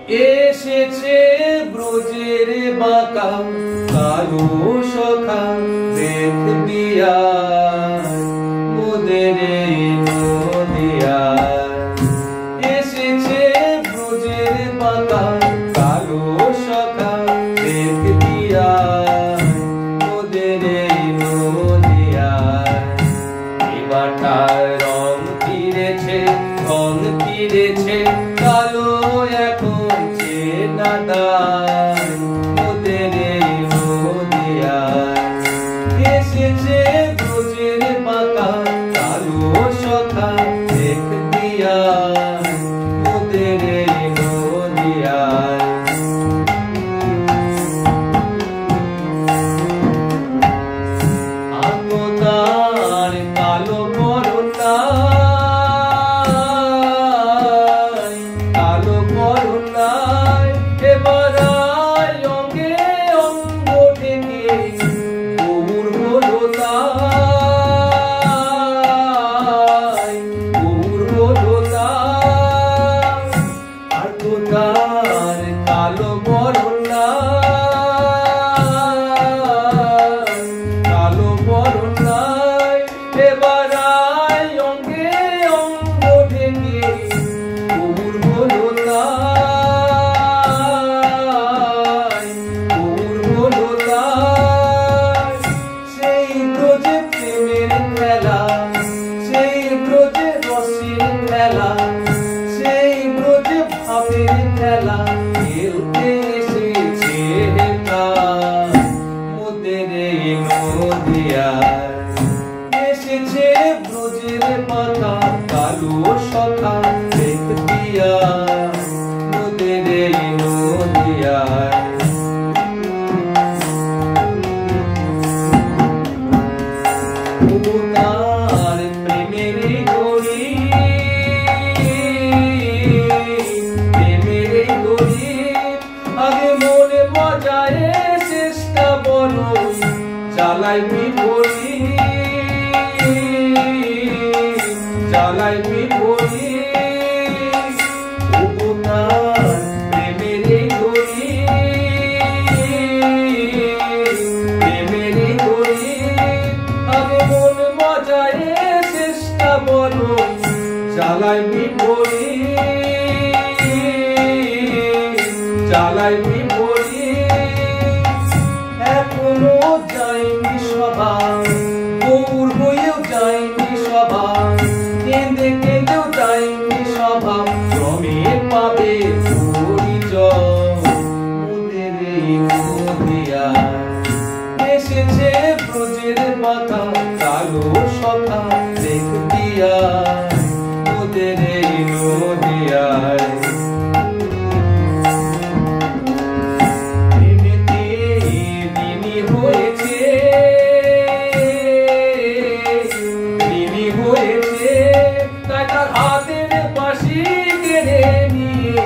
এসেছে ব্রজের বাঁকা কালো সখা দেখবি আয় মোদের এই নদিয়ায়। এসেছে ব্রজের বাঁকা কালো সখা দেখবি আয় মোদের এই নদিয়ায়। এবারটার রং ফিরেছে কালো এখন চেনা দায় মোদের এই নদিয়ায়। এসেছে ব্রজের বাঁকা কালো সখা দেখবি আয় মোদের এই নদিয়ায়। আততার কালো করুণায় এবার আয় অঙ্গে অঙ্গ ঢেকে গৌর হলো তাই আর তো তার কালো করুণায় এবার আয় অঙ্গে অঙ্গ ঢেকে গৌর হলো তাই। সেই ব্রজে প্রেমের খেলা, সেই ব্রজে রসের খেলা, সেই ব্রজে ভাবের খেলা খেলতে এসেছে মোদের এই নদিয়ায়। এসেছে ব্রজের বাঁকা কালো সখা দেখবি আয় মোদের এই নদিয়ায়। তার প্রেমের গড়ি আগে মনে মজায় চেষ্টা বড় জ্বালাই বিপরি তার প্রেমের গড়ি আগে মনে মজায় চেষ্টা বড় জ্বালাই বিপরি এখনো যায়নি সভা গৌর হয়েও যায়নি সভা কেঁদে কেঁদেও যায়নি সভা ক্রমে পাবে পরিচয় মোদের এই নদিয়ায়। এসেছে ব্রজের বাঁকা কালো সখা দেখবি আয় মোদের এই নদিয়ায়। তাই তার হাতের বাঁশি কেড়ে নিয়ে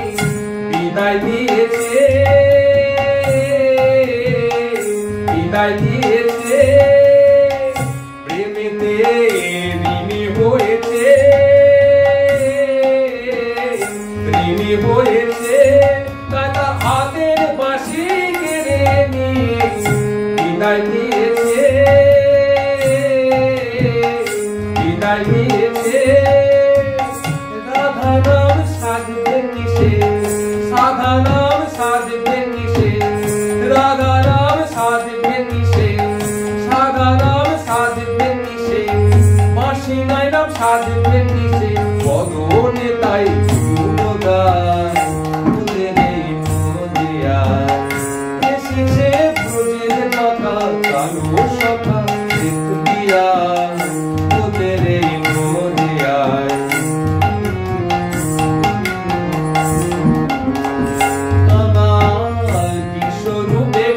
বিদায় দিয়েছে প্রেমেতে ঋণী হয়েছে তাই তার হাতের বাঁশি কেড়ে নিয়ে বিদায় দিয়েছে রাধা নাম সাজবে কিসে সাধা নাম সাজবে কিসে রাধা নাম সাজবে কিসে সাধা নাম সাজবে কিসে বাঁশি নাই নাম সাজবে কিসে বদনে তাই গুণগান মোদের এই নদিয়ায়। এসেছে ব্রজের বাঁকা কালো সখা দেখবি আয় মোদের এই নদিয়ায়। কাঙাল বিশ্বরূপে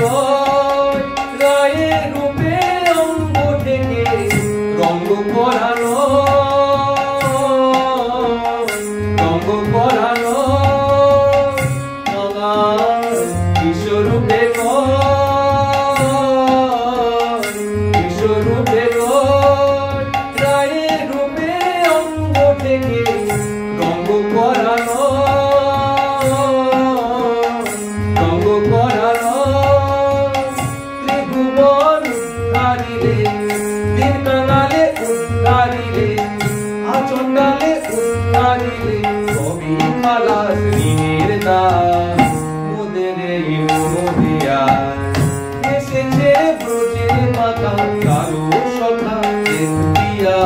কয় রায়ের রূপে মালা শ্রীর দান মোদের এই মনোদিয়ায় এসেছে ব্রজের মাতা কারো সখা দেখতিয়া